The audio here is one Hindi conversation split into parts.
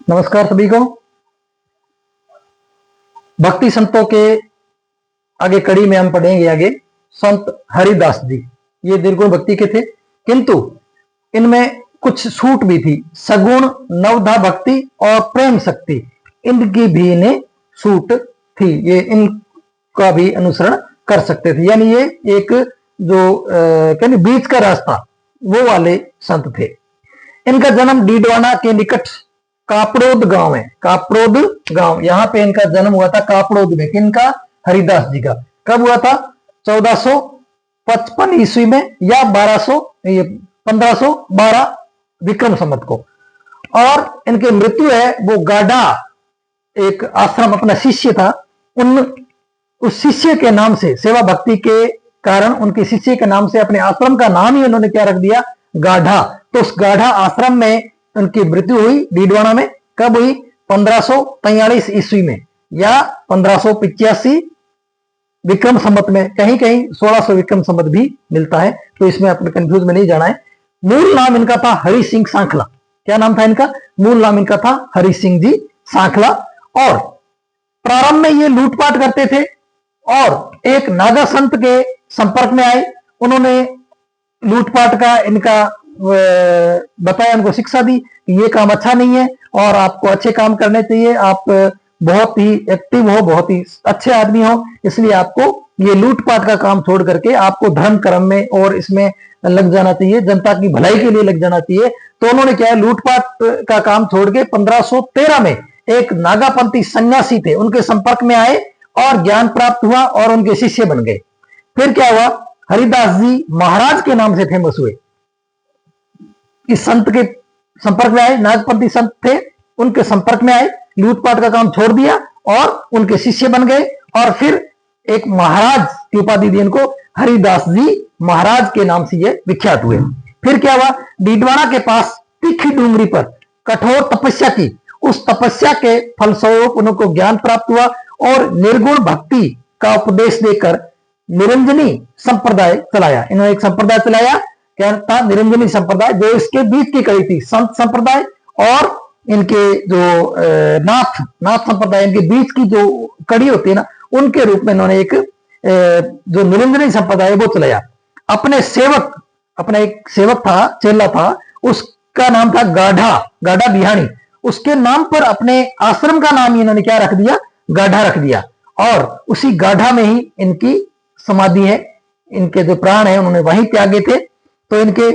नमस्कार सभी को। भक्ति संतों के आगे कड़ी में हम पढ़ेंगे आगे संत हरिदास जी। ये निर्गुण भक्ति के थे, किंतु इनमें कुछ छूट भी थी। सगुण, नवधा भक्ति और प्रेम शक्ति, इनकी भी इन्हें छूट थी। ये इनका भी अनुसरण कर सकते थे। यानी ये एक जो कहने बीच का रास्ता वो वाले संत थे। इनका जन्म डीडवाना के निकट कापड़ोद गांव है। कापड़ोद गांव, यहां पे इनका जन्म हुआ था कापड़ोद में। किनका? हरिदास जी का। कब हुआ था? 1455 ईस्वी में या 1512 विक्रम संवत को। और इनकी मृत्यु है वो गाढ़ा, एक आश्रम अपना शिष्य था, उस शिष्य के नाम से, सेवा भक्ति के कारण उनके शिष्य के नाम से अपने आश्रम का नाम ही उन्होंने क्या रख दिया? गाढ़ा। तो उस गाढ़ा आश्रम में उनकी मृत्यु हुई डीडवाना में। कब हुई? 1543 ईस्वी में या 1585 विक्रम संवत में। कहीं कहीं 1600 विक्रम संवत भी मिलता है, तो इसमें अपने कंफ्यूज में नहीं जाना है। मूल नाम इनका था हरि सिंह सांखला। क्या नाम था इनका? मूल नाम इनका था हरि सिंह जी सांखला। और प्रारंभ में ये लूटपाट करते थे और एक नागा संत के संपर्क में आए। उन्होंने लूटपाट का इनका बताया, उनको शिक्षा दी कि ये काम अच्छा नहीं है और आपको अच्छे काम करने चाहिए। आप बहुत ही एक्टिव हो, बहुत ही अच्छे आदमी हो, इसलिए आपको ये लूटपाट का काम छोड़ करके आपको धर्म कर्म में और इसमें लग जाना चाहिए, जनता की भलाई के लिए लग जाना चाहिए। तो उन्होंने क्या है, लूटपाट का काम छोड़ के 1513 में एक नागापंथी सन्यासी थे, उनके संपर्क में आए और ज्ञान प्राप्त हुआ और उनके शिष्य बन गए। फिर क्या हुआ? हरिदास जी महाराज के नाम से फेमस हुए। इस संत के संपर्क में आए, नागपंथी संत थे, उनके संपर्क में आए, लूटपाट का काम छोड़ दिया और उनके शिष्य बन गए। और फिर एक महाराज की उपाधि दी इनको, हरिदास जी महाराज के नाम से ये विख्यात हुए। फिर क्या हुआ? डीडवाना के पास तीखी डूंगरी पर कठोर तपस्या की। उस तपस्या के फलस्वरूप उनको ज्ञान प्राप्त हुआ और निर्गुण भक्ति का उपदेश देकर निरंजनी संप्रदाय चलाया। इन्होंने एक संप्रदाय चलाया, क्या था? निरंजनी संप्रदाय, जो इसके बीच की कड़ी थी। संत संप्रदाय और इनके जो नाथ संप्रदाय, इनके बीच की जो कड़ी होती है ना, उनके रूप में इन्होंने एक जो निरंजनी संप्रदाय वो चलाया। अपने सेवक, अपना एक सेवक था, चेला था, उसका नाम था गाढ़ा बिहानी। उसके नाम पर अपने आश्रम का नाम ही इन्होंने क्या रख दिया? गाढ़ा रख दिया। और उसी गाढ़ा में ही इनकी समाधि है। इनके जो प्राण है उन्होंने वहीं त्यागे थे। तो इनके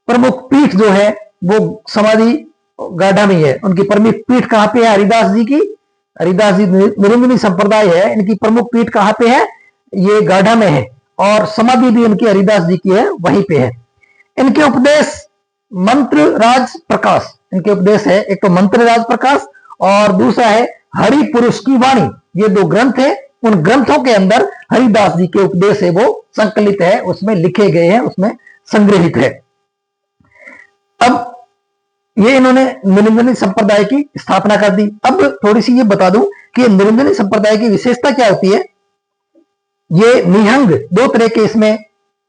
प्रमुख पीठ जो है वो समाधि गाढ़ा में है। उनकी प्रमुख पीठ कहां पे है? हरिदास जी की, हरिदास जी निरंजनी संप्रदाय है, इनकी प्रमुख पीठ कहां पे है? ये गाढ़ा में है। और समाधि भी इनकी हरिदास जी की है, वहीं पे है। इनके उपदेश मंत्र राज प्रकाश, इनके उपदेश है, एक तो मंत्र राज प्रकाश और दूसरा है हरि पुरुष की वाणी। ये दो ग्रंथ है, उन ग्रंथों के अंदर हरिदास जी के उपदेश है वो संकलित है, उसमें लिखे गए हैं, उसमें संग्रहित है। अब ये इन्होंने निरंजनी संप्रदाय की स्थापना कर दी। अब थोड़ी सी ये बता दूं कि निरंजनी संप्रदाय की विशेषता क्या होती है। ये निहंग, दो तरह के इसमें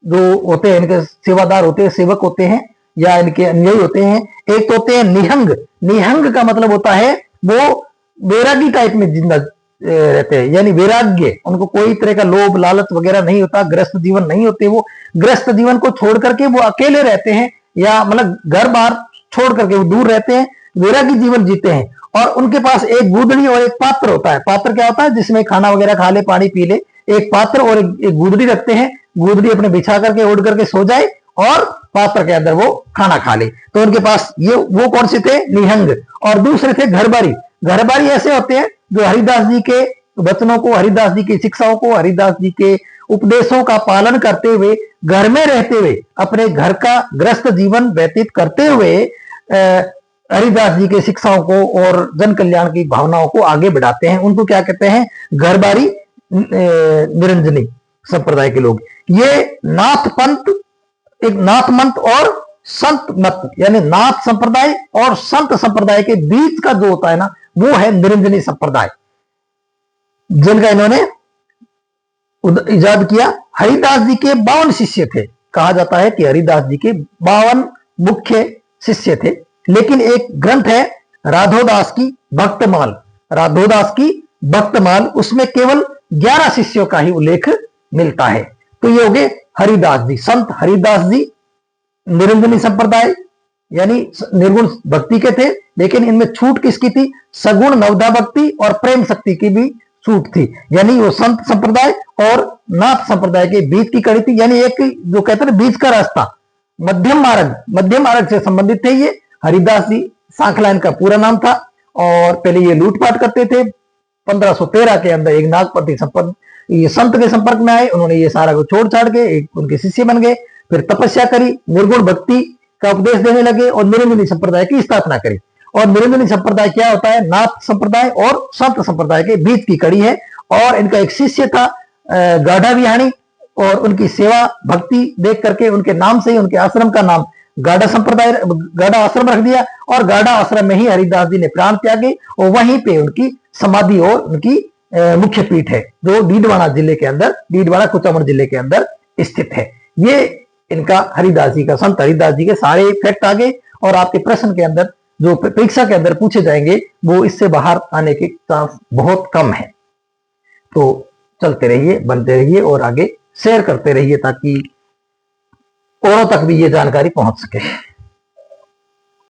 जो होते हैं, इनके सेवादार होते हैं, सेवक होते हैं या इनके अनुयायी होते हैं। एक तो होते हैं निहंग। निहंग का मतलब होता है वो वैरागी टाइप में जिंदा रहते हैं, यानी वैराग्य, उनको कोई तरह का लोभ लालच वगैरह नहीं होता, ग्रस्त जीवन नहीं होते। वो ग्रस्त जीवन को छोड़ करके वो अकेले रहते हैं, या मतलब घर बार छोड़ करके वो दूर रहते हैं, वैरागी जीवन जीते हैं। और उनके पास एक गुदड़ी और एक पात्र होता है। पात्र क्या होता है? जिसमें खाना वगैरह खा ले, पानी पी ले। एक पात्र और एक गुदड़ी रखते हैं। गुदड़ी अपने बिछा करके ओढ़ करके सो जाए और पात्र के अंदर वो खाना खा ले। तो उनके पास ये वो कौन से थे? निहंग। और दूसरे थे घरबारी। घरबारी ऐसे होते हैं जो हरिदास जी के वचनों को, हरिदास जी की शिक्षाओं को, हरिदास जी के उपदेशों का पालन करते हुए, घर में रहते हुए, अपने घर का ग्रस्त जीवन व्यतीत करते हुए हरिदास जी के शिक्षाओं को और जन कल्याण की भावनाओं को आगे बढ़ाते हैं। उनको क्या कहते हैं? घरबारी निरंजनी संप्रदाय के लोग। ये नाथ पंथ, एक नाथ मत और संत मत, यानी नाथ संप्रदाय और संत संप्रदाय के बीच का जो होता है ना, वो है निरंजनी संप्रदाय, जिनका इन्होंने इजाद किया। हरिदास जी के 52 शिष्य थे। कहा जाता है कि हरिदास जी के 52 मुख्य शिष्य थे। लेकिन एक ग्रंथ है राधोदास की भक्तमाल, राधोदास की भक्तमाल, उसमें केवल 11 शिष्यों का ही उल्लेख मिलता है। तो ये हो गए हरिदास जी, संत हरिदास जी निरंजनी संप्रदाय यानी निर्गुण भक्ति के थे, लेकिन इनमें छूट किसकी थी? सगुण नवदा भक्ति और प्रेम शक्ति की भी छूट थी, यानी वो संत संप्रदाय और नाथ संप्रदाय के बीच की कड़ी थी, यानी एक जो कहते हैं बीच का रास्ता, मध्यम मार्ग से संबंधित थे ये। हरिदास जी सांखला इनका पूरा नाम था, और पहले ये लूटपाट करते थे। 1513 के अंदर एक नागपति ये संत के संपर्क में आए, उन्होंने ये सारा को छोड़ छाड़ के एक उनके शिष्य बन गए, फिर तपस्या करी, निर्गुण भक्ति का उपदेश देने लगे और निरंजनी संप्रदाय की स्थापना करी। और निरंजनी संप्रदाय क्या होता है? नाथ संप्रदाय और संत संप्रदाय के बीच की कड़ी है। और इनका एक शिष्य था गाढ़ा विहाणी, और उनकी सेवा भक्ति देख करके उनके नाम से ही उनके आश्रम का नाम गाढ़ा संप्रदाय, गाढ़ा आश्रम रख दिया। और गाढ़ा आश्रम में ही हरिदास जी ने प्राण त्यागे, और वहीं पे उनकी समाधि और उनकी मुख्य पीठ है, जो डीडवाना जिले के अंदर, डीडवाना कुचामन जिले के अंदर स्थित है। ये इनका हरिदास जी का, संत हरिदास जी के सारे फैक्ट आ गए। और आपके प्रश्न के अंदर जो परीक्षा के अंदर पूछे जाएंगे वो इससे बाहर आने के चांस बहुत कम है। तो चलते रहिए, बनते रहिए और आगे शेयर करते रहिए, ताकि औरों तक भी ये जानकारी पहुंच सके।